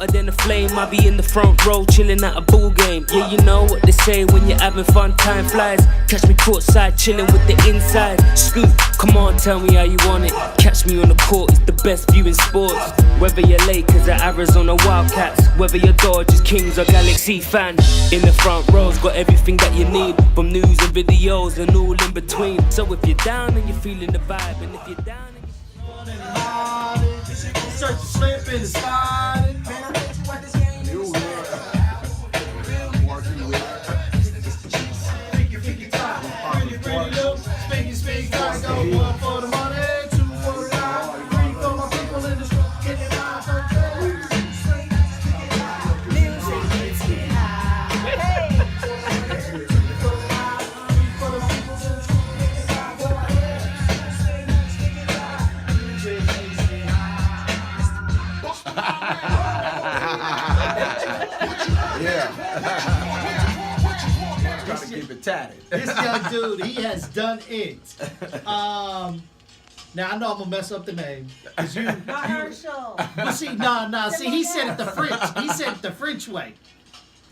hotter than a flame. I be in the front row, chilling at a ball game. Yeah, you know what they say, when you're having fun, time flies. Catch me courtside, chilling with the inside. Scoop, come on, tell me how you want it. Catch me on the court, it's the best view in sports. Whether you're Lakers or Arizona Wildcats, whether you're Dodgers, Kings or Galaxy fan. In the front rows, got everything that you need, from news and videos and all in between. So if you're down and you're feeling the vibe, and if you're down and search the slip in the slide. Speak, go 1 for the money, 2 for the ride, 3 for my people in the street. Get it out, Keep it tatted. This young dude, he has done it. Now I know I'm gonna mess up the name. Mahershal. But see, see, he said it the French. He said it the French way.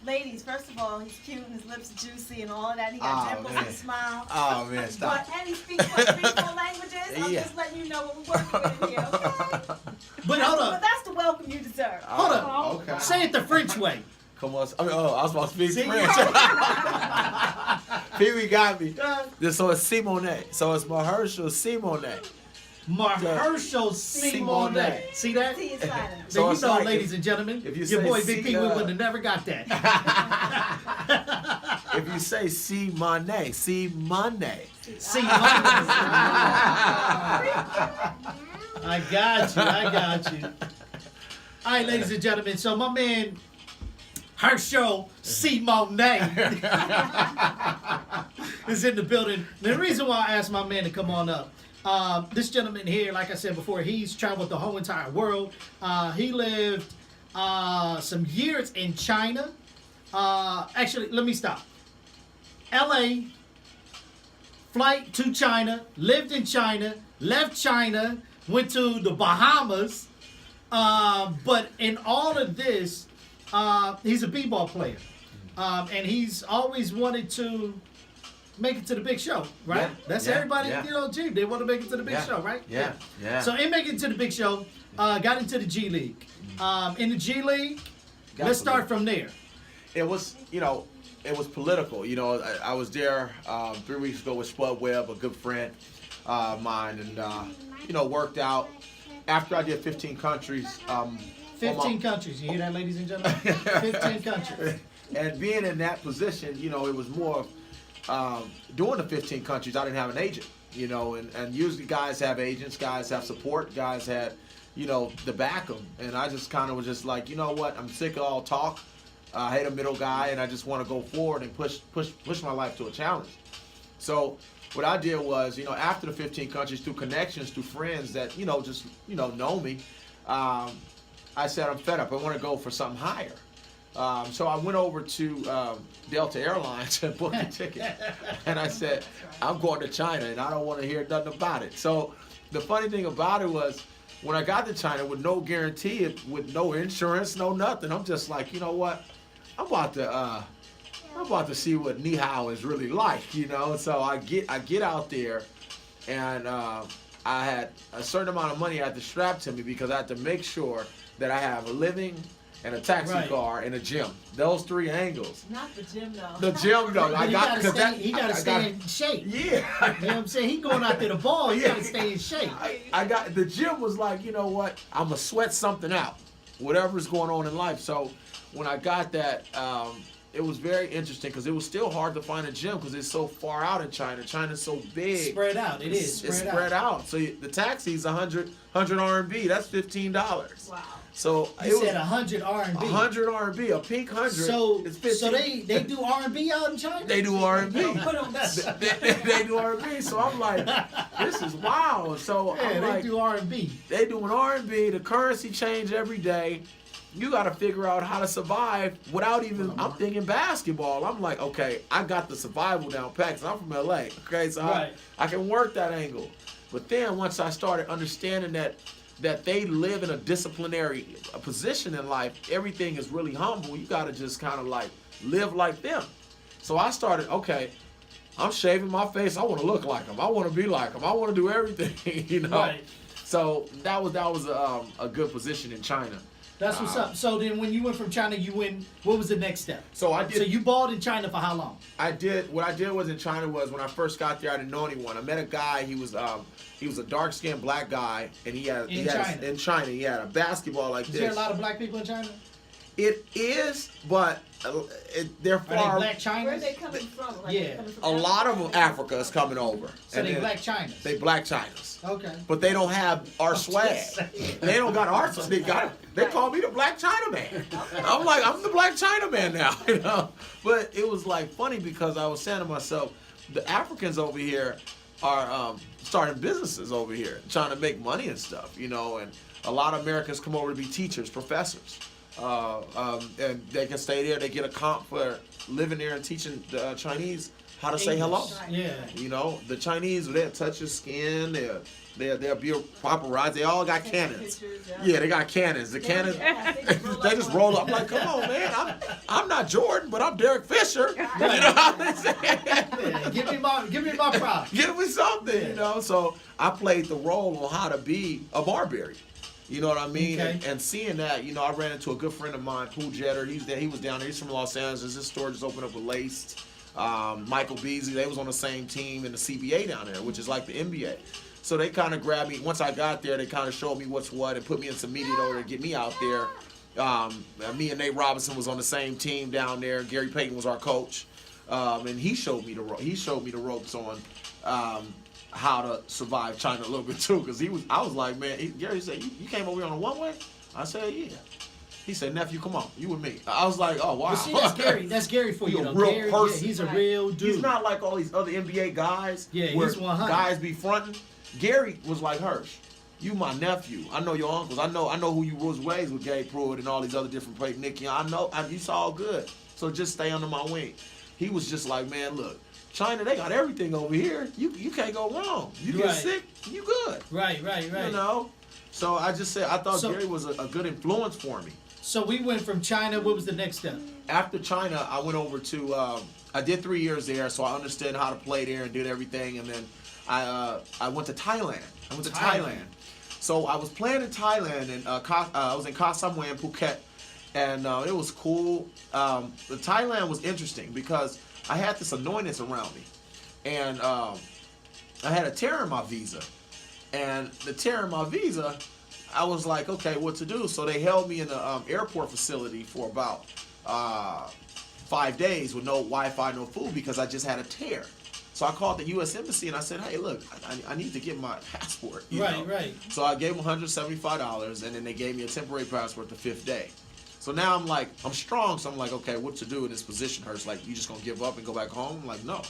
Ladies, first of all, he's cute and his lips are juicy and all of that. He got dimples and a smile. Oh man, stop. But and he speaks what 3 4 languages. I'm just letting you know what we're working with here, okay? But hold But up. that's the welcome you deserve. Hold up. Okay. Say it the French way. Come on. I was about to speak See? French. PWee got me. So it's Simonet. So it's Mahershal Simonet. Mahershal Simonet. See that? See, it's silent. So you it's know, like ladies and gentlemen, if you your say boy Big P C, would have never got that. If you say Simonet, Simonet. See, I got you. All right, ladies and gentlemen. So my man Mahershal Simonet is in the building. The reason why I asked my man to come on up, this gentleman here, like I said before, he's traveled the whole entire world. He lived some years in China. Actually, let me stop. L.A., flight to China, lived in China, left China, went to the Bahamas. But in all of this, he's a b-ball player. And he's always wanted to make it to the big show, right? That's everybody, they want to make it to the big show, right? Yeah. So in making it to the big show, got into the G League. In the G League, let's start from there. It was, it was political. I was there 3 weeks ago with Spud Webb, a good friend of mine, and, worked out. After I did 15 countries. 15 countries. You hear that, ladies and gentlemen? 15 countries. And being in that position, it was more of doing the 15 countries. I didn't have an agent, and usually guys have agents, guys have support, guys had, the back them. And I just kind of was just like, you know what? I'm sick of all talk. I hate a middle guy, and I just want to go forward and push my life to a challenge. So what I did was, after the 15 countries, through connections, through friends that, just, know me, I said, I'm fed up. I want to go for something higher. So I went over to Delta Airlines and booked a ticket. And I said, I'm going to China, and I don't want to hear nothing about it. So the funny thing about it was, when I got to China with no guarantee, with no insurance, no nothing, I'm just like, you know what? I'm about to see what Ni Hao is really like, So I get out there, and I had a certain amount of money I had to strap to me because I had to make sure that I have a living and a taxi car and a gym. Those 3 angles. Not the gym though. The gym though. He gotta stay in shape. Yeah. You know what I'm saying? He going out there to ball. He gotta stay in shape. I got the gym was like, you know what? I'm gonna sweat something out, whatever's going on in life. So when I got that. It was very interesting because it was still hard to find a gym because it's so far out in China. China's so big. Spread out. It's spread out. So the taxi's 100 RMB. That's $15. Wow. So you said 100 RMB. 100 RMB. A pink 100. So is 15. So they do RMB out in China. They do RMB. They do RMB. So I'm like, this is wild. So yeah, I'm like, they do RMB. They doing RMB. The currency change every day. You got to figure out how to survive without even, I'm thinking basketball. I'm like, okay, I got the survival down pat because I'm from LA. Okay, so I can work that angle. But then once I started understanding that that they live in a disciplinary position in life. Everything is really humble. You got to just kind of like live like them. So I started, okay, I'm shaving my face. I want to look like them. I want to be like them. I want to do everything, you know. Right. So that was a good position in China. That's what's up. So then when you went from China, what was the next step? So I did. So you balled in China for how long? What I did was in China was when I first got there, I didn't know anyone. I met a guy. He was a dark-skinned black guy, and in China he had a basketball like Is this. there a lot of black people in China? It is, but they're far. Are they black Chinese? Where are they coming from? Like, Yeah. they coming from A lot of them, Africa is coming over. So And they then black Chinese. They black Chinas. Okay. But they don't have our swag. saying. They don't got our. They call me the Black Chinaman. I'm like, I'm the Black Chinaman now, you know. But it was like funny because I was saying to myself, the Africans over here are starting businesses over here, trying to make money and stuff, you know. And a lot of Americans come over to be teachers, professors, and they can stay there. They get a comp for living there and teaching the Chinese how to say hello. Yeah. You know, the Chinese, they'll touch your skin, they'll be paparazzi. They all got cannons. Pictures, Yeah, they got cannons. The cannons, they just roll up. I'm like, come on, man. I'm not Jordan, but I'm Derek Fisher. You know what I'm saying? Yeah, give me my props. Give me something, you know. So I played the role on how to be a Marbury. You know what I mean? Okay. And seeing that, you know, I ran into a good friend of mine, Pooh Jetter. He was down there. He's from Los Angeles. His store just opened up with Laced. Michael Beasley, they was on the same team in the CBA down there, which is like the NBA. So they kind of grabbed me. Once I got there, they kind of showed me what's what and put me in some media order to get me out there. Me and Nate Robinson was on the same team down there. Gary Payton was our coach, and he showed me the ropes on how to survive China a little bit too. Cause I was like, man, Gary said, you came over here on a one-way? I said, yeah. He said, nephew, come on, you and me. I was like, oh, wow. But see, that's Gary. That's Gary for you, He a though. real Gary, person. yeah, he's a real dude. He's not like all these other NBA guys. Yeah, where he's 100. guys be fronting. Gary was like, Hirsch, you my nephew. I know your uncles. I know who you was raised with, Gabe Pruitt and all these other different players. Nicky, it's all good. So just stay under my wing. He was just like, man, look, China, they got everything over here. You can't go wrong. You get sick, you good. Right. You know? So I just said, I thought Gary was a good influence for me. So we went from China. What was the next step? After China, I went over to, I did 3 years there, so I understood how to play there and did everything. And then I went to Thailand. So I was playing in Thailand, and I was in Koh Samui in Phuket, and it was cool. The Thailand was interesting because I had this annoyance around me, and I had a tear in my visa. And the tear in my visa, I was like, okay, what to do? So they held me in the airport facility for about 5 days with no Wi-Fi, no food, because I just had a tear. So I called the U.S. Embassy and I said, hey, look, I need to get my passport. You know? Right. So I gave them $175, and then they gave me a temporary passport the 5th day. So now I'm like, I'm strong, so I'm like, okay, what to do in this position? Hurts like, you just gonna give up and go back home? I'm like, no.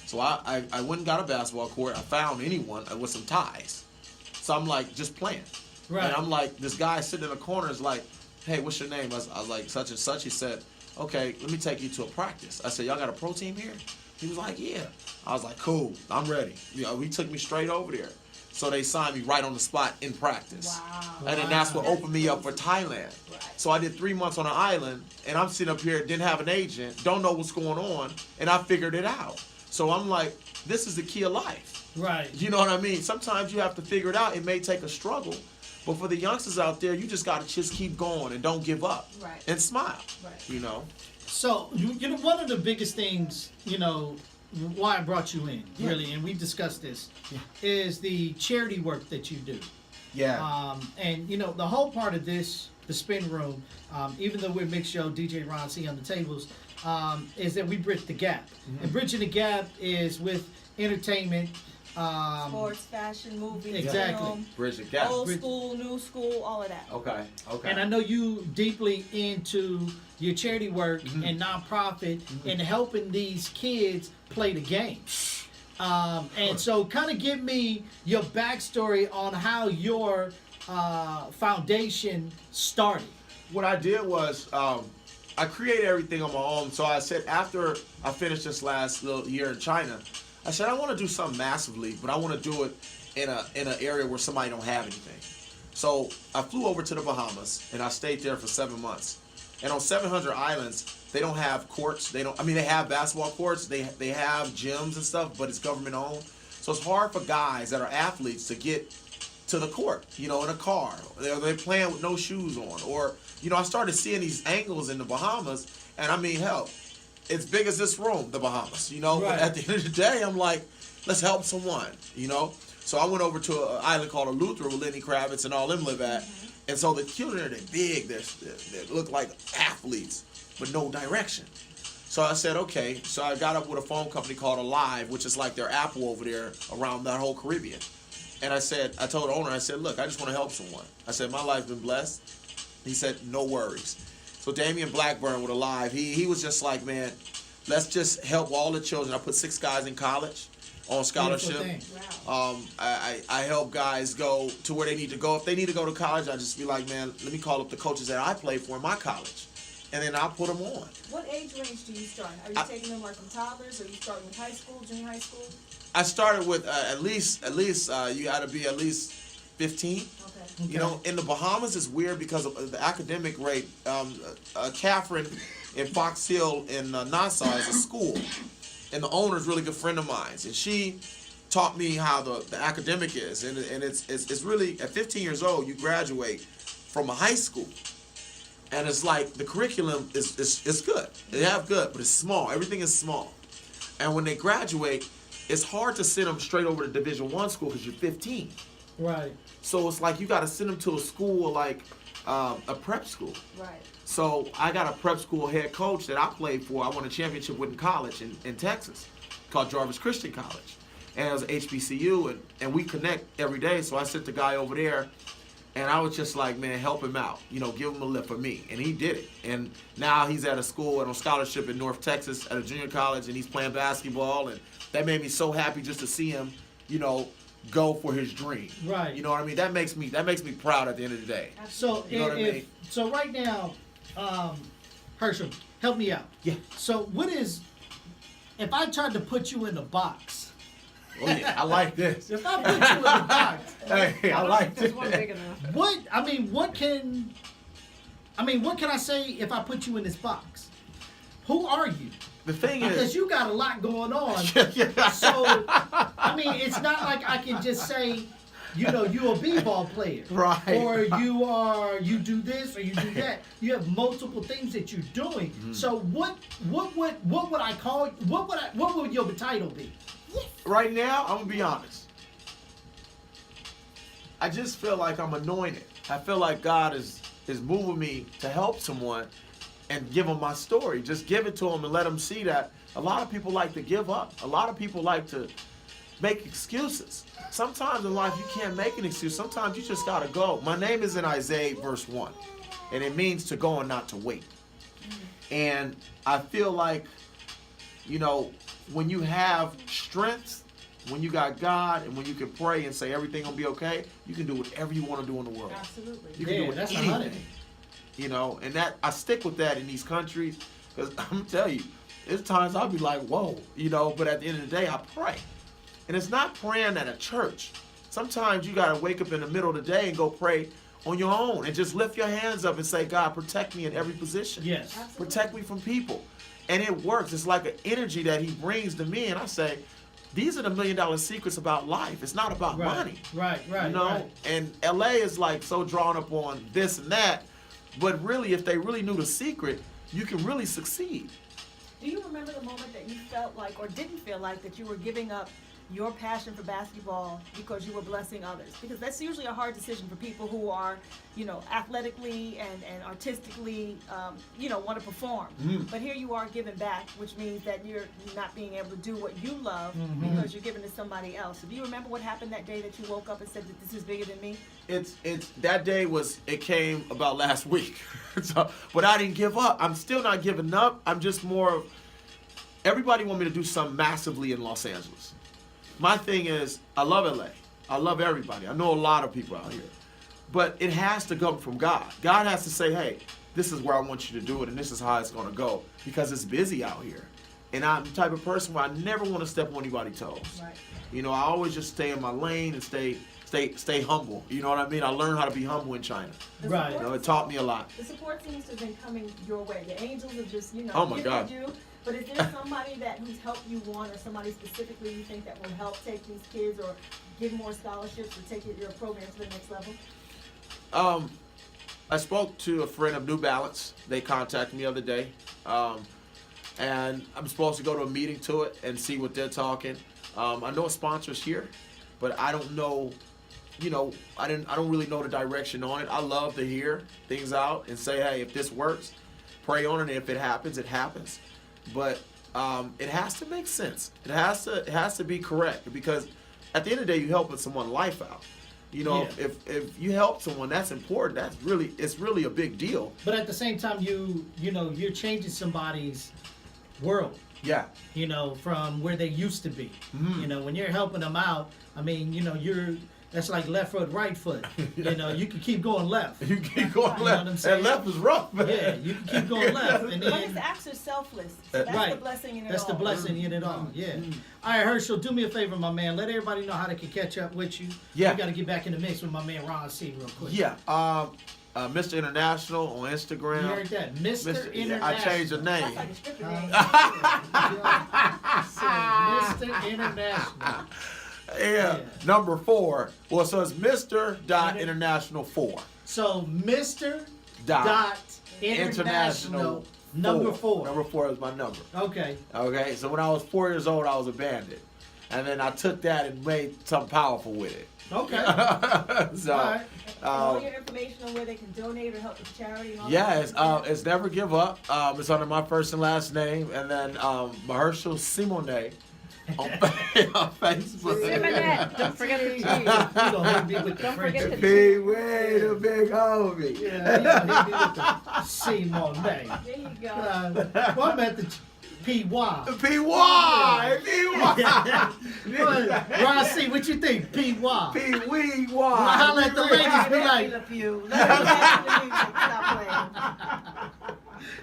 So I went and got a basketball court. I found anyone with some ties. So I'm like, just playing. Right. And I'm like, this guy sitting in the corner is like, hey, what's your name? I was like, such and such. He said, okay, let me take you to a practice. I said, y'all got a pro team here? He was like, yeah. I was like, cool, I'm ready. You know, he took me straight over there. So they signed me right on the spot in practice. Wow. And then that's what opened me up for Thailand. Right. So I did 3 months on an island, and I'm sitting up here, didn't have an agent, don't know what's going on, and I figured it out. So I'm like, this is the key of life. Right. You know what I mean? Sometimes you have to figure it out. It may take a struggle, but for the youngsters out there, you just got to just keep going and don't give up. Right. And smile. Right. You know? So, you know, one of the biggest things, you know, why I brought you in, really, and we discussed this, is the charity work that you do. Yeah. And, you know, the whole part of this, the spin room, even though we're mixed show, DJ Ron C on the tables, is that we bridge the gap. Mm-hmm. And bridging the gap is with entertainment. Sports, fashion, movies, Exactly. film, Bridge the gap. old school, new school, all of that. Okay. And I know you deeply into your charity work and nonprofit and helping these kids play the game. And so kind of give me your backstory on how your foundation started. What I did was I created everything on my own. So I said after I finished this last little year in China, I said I want to do something massively, but I want to do it in an area where somebody don't have anything. So I flew over to the Bahamas and I stayed there for 7 months. And on 700 islands, they don't have courts. They have basketball courts. They have gyms and stuff, but it's government owned. So it's hard for guys that are athletes to get to the court, in a car. They're playing with no shoes on. Or, I started seeing these angles in the Bahamas, and hell, it's big as this room, the Bahamas, Right. But at the end of the day, I'm like, let's help someone, So I went over to an island called Eleuthera where Lenny Kravitz and all them live at. And so the children there, they're big, they look like athletes, but no direction. So I said, okay. So I got up with a phone company called Alive, which is like their Apple over there around that whole Caribbean. And I told the owner, I said, look, I just want to help someone. I said, my life's been blessed. He said, no worries. So Damian Blackburn with Alive, he was just like, man, let's just help all the children. I put 6 guys in college on scholarship. Wow. I help guys go to where they need to go. If they need to go to college, I just be like, man, let me call up the coaches that I play for in my college. And then I'll put them on. What age range do you start? Are you taking them like from toddlers, or are you starting with high school, junior high school? I started with at least you got to be at least 15. Okay. In the Bahamas it's weird because of the academic rate. Catherine in Fox Hill in Nassau is a school, and the owner is a really good friend of mine, and she taught me how the academic is, and it's really at 15 years old you graduate from a high school. And it's like the curriculum is good. They have good, but it's small. Everything is small. And when they graduate, it's hard to send them straight over to Division I school because you're 15. Right. So it's like you got to send them to a school like a prep school. Right. So I got a prep school head coach that I played for. I won a championship with in college in Texas called Jarvis Christian College. And it was HBCU, and we connect every day. So I sent the guy over there. And I was just like, man, help him out. Give him a lift for me. And he did it. And now he's at a school and on scholarship in North Texas at a junior college, and he's playing basketball. And that made me so happy just to see him, go for his dream. Right. You know what I mean? That makes me proud at the end of the day. So You know what I mean? So right now, Herschel, help me out. Yeah. So if I tried to put you in a box? Oh yeah, I like this. If I put you in a box, Hey, I like this. There's one big enough. what can I say if I put you in this box? Who are you? The thing Because is, you got a lot going on. yeah. So, it's not like I can just say, you're a b-ball player. Right. Or you do this or you do that. You have multiple things that you're doing. Mm-hmm. So what would I call, what would your title be? Right now, I'm gonna be honest. I just feel like I'm anointed. I feel like God is moving me to help someone and give them my story. Just give it to them and let them see that a lot of people like to give up. A lot of people like to make excuses. Sometimes in life you can't make an excuse. Sometimes you just gotta go. My name is in Isaiah verse 1, and it means to go and not to wait. And I feel like, when you have strength, when you got God, and when you can pray and say everything gonna be okay, you can do whatever you want to do in the world. Absolutely. You can do that's anything. 100. And that I stick with that in these countries, because I'm gonna tell you, there's times I'll be like, whoa, but at the end of the day, I pray. And it's not praying at a church. Sometimes you gotta wake up in the middle of the day and go pray on your own and just lift your hands up and say, God, protect me in every position. Yes. Absolutely. Protect me from people. And it works. It's like an energy that he brings to me, and I say, these are the $1 million secrets about life. It's not about money. Right. Right. And LA is like so drawn up on this and that, but really, if they really knew the secret, you can really succeed. Do you remember the moment that you felt like, or didn't feel like, that you were giving up your passion for basketball because you were blessing others? Because that's usually a hard decision for people who are, athletically and artistically, want to perform. But here you are giving back, which means that you're not being able to do what you love because you're giving to somebody else. So do you remember what happened that day that you woke up and said that this is bigger than me? It's that day it came about last week. But I didn't give up. I'm still not giving up. I'm just more of, everybody want me to do something massively in Los Angeles. My thing is, I love LA. I love everybody. I know a lot of people out here. But it has to come from God. God has to say, hey, this is where I want you to do it, and this is how it's going to go, because it's busy out here. And I'm the type of person where I never want to step on anybody's toes. Right. I always just stay in my lane and stay stay humble. You know what I mean? I learned how to be humble in China. Right. You know, it taught me a lot. The support seems to have been coming your way. The angels have just, Oh my gifted God. you. But is there somebody who's helped you one, or somebody specifically you think that will help take these kids or give more scholarships or take your program to the next level? I spoke to a friend of New Balance. They contacted me the other day. And I'm supposed to go to a meeting to it and see what they're talking. I know a sponsor's here, but I don't know, I don't really know the direction on it. I love to hear things out and say, hey, if this works, pray on it. And if it happens, it happens. But it has to make sense. It has to be correct, because at the end of the day, you're helping someone's life out. If you help someone, that's important. It's really a big deal. But at the same time, you're changing somebody's world. Yeah. From where they used to be. Mm-hmm. When you're helping them out, I mean, that's like left foot, right foot. You can keep going left. You keep going You know left. what I'm saying? And left is rough, man. Yeah, you can keep going left. And But then, his acts are selfless. So that's right. the blessing in it That's all. the blessing in it all. Yeah. All right, Herschel, do me a favor, my man. Let everybody know how they can catch up with you. Yeah. We got to get back in the mix with my man Ron C. real quick. Yeah. Mr. International on Instagram. You heard that? Mr. International. I changed the name. That's like a stripper name. Mr. International. Yeah. Number 4. Well, so it's Mr. .International 4. So Mr. Dot International number 4. Number 4 is my number. Okay. Okay. So when I was 4 years old, I was abandoned, and then I took that and made something powerful with it. Okay. So. All right. All your information on where they can donate or help with charity and all Yeah, that. it's Never Give Up. It's under my first and last name, and then Mahershal Simonet on Facebook. Simonet, don't forget the G. You gonna hit me with the Don't French. forget the PWee, the big homie. Yeah, you gonna hit me with the Simonet. There you go. Well, I'm at the PWee. PWee. Ron C, what you think? PWee. PWee. Well, holla at the ladies. Be like, Let me back to the music. Stop playing.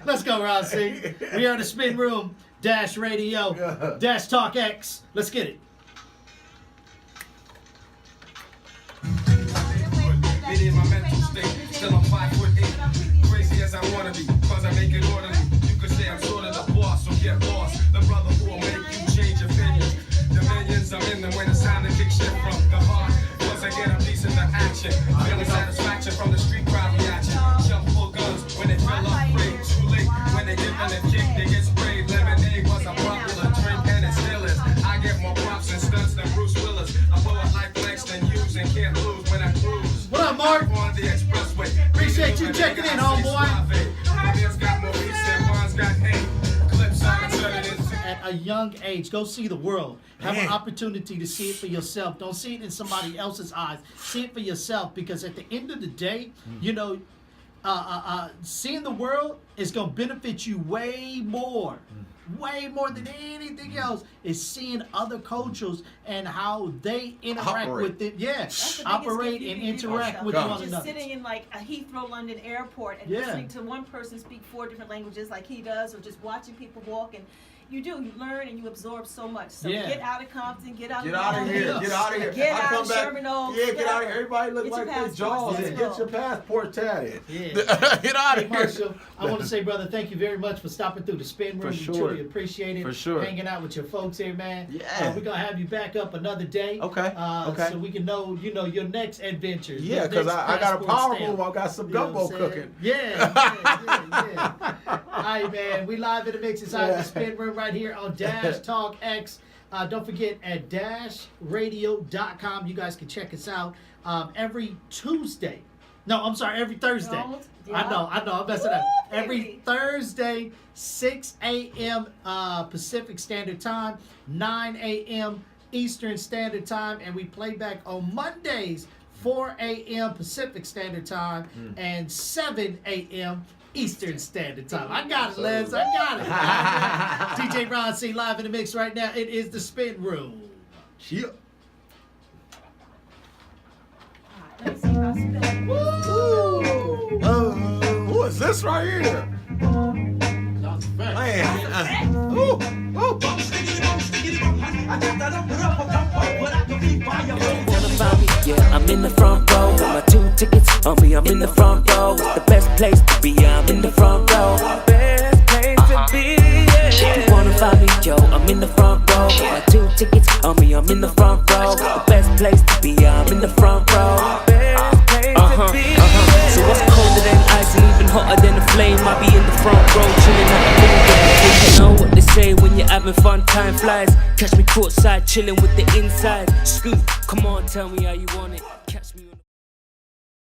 let's go, Ron C. We are in the Spin Room, Dash Radio, Dash Talk X. Let's get it. It is my mental state. Still I'm 5'8". Crazy as I wanna be, cause I make it orderly. You could say I'm sort of the boss, so get lost. The brother who will make you change opinions. Dominions, I'm in them when it's time to kick shit from the heart. Once I get a piece of the action, feeling satisfaction from the street crowd reaction. Jump full guns when they feel afraid. Too late when they dip and they kick, they get sprayed. Lemonade was a popular drink and it still is. I get more props and stunts than Bruce Willis. I blow it like Langston Hughes and can't lose when I cruise. What up, Mark? On the expressway. Appreciate you checking in, homeboy. Man's got more beats than one's got hate. Clips on the turn it into. At a young age, go see the world. Have Man. an opportunity to see it for yourself. Don't see it in somebody else's eyes. See it for yourself, because at the end of the day, seeing the world is going to benefit you way more than anything else. Is seeing other cultures and how they interact Operate. with it. Yeah, That's the biggest operate gift you and can give interact yourself. with God. one Just another. sitting in like a Heathrow, London airport and Yeah. listening to one person speak 4 different languages like he does, or just watching people walk, and you learn and you absorb so much. So Yeah. get out of Compton, get out Get of out of Long here. Beach, Get out of here. Get I out come of back. Sherman Oaks. Yeah, get out of here. Everybody look Get like your their passports. jaws. Let's Get go. your passport tatted. Yeah. Get out Hey, of here. Marshall, I want to say, brother, thank you very much for stopping through the Spin Room. For We sure. truly appreciate it. For sure. Hanging out with your folks here, man. Yeah. We're going to have you back up another day. Okay, okay. So we can know, your next adventures. Yeah, your because next I got a passport power stamp. move. I got some You know gumbo what I'm saying? cooking. Yeah. All right, man. We live in the mix inside the Spin Room right here on Dash Talk X. Don't forget, at dashradio.com, you guys can check us out every Tuesday. No, I'm sorry, every Thursday. Don't. I know, I'm messing up. Woo, Every baby. Thursday, 6 a.m. Pacific Standard Time, 9 a.m. Eastern Standard Time, and we play back on Mondays, 4 a.m. Pacific Standard Time, and 7 a.m. Eastern Standard Time. I got it, Les. I got it. DJ Ron C live in the mix right now. It is the Spin Room. Yeah. All right, let me see if I spell it. Who is this right here? Man. Ooh. Tell about me, yeah, I'm I'm in the front row. Got my 2 tickets on me, I'm in the front row. It's the best place to be, I'm in the front row. Best place to be, yeah. If you wanna find me, yo, I'm in the front row. Got my 2 tickets on me, I'm in the front row. It's the best place to be, I'm in the front row. Best place to be, yeah. So what's colder than ice and even hotter than a flame? I be in the front row, chilling at the pool game. You know what they say when you're having fun, time flies. Catch me courtside, chilling with the inside. Scoop, come on, tell me how you want it. Catch me on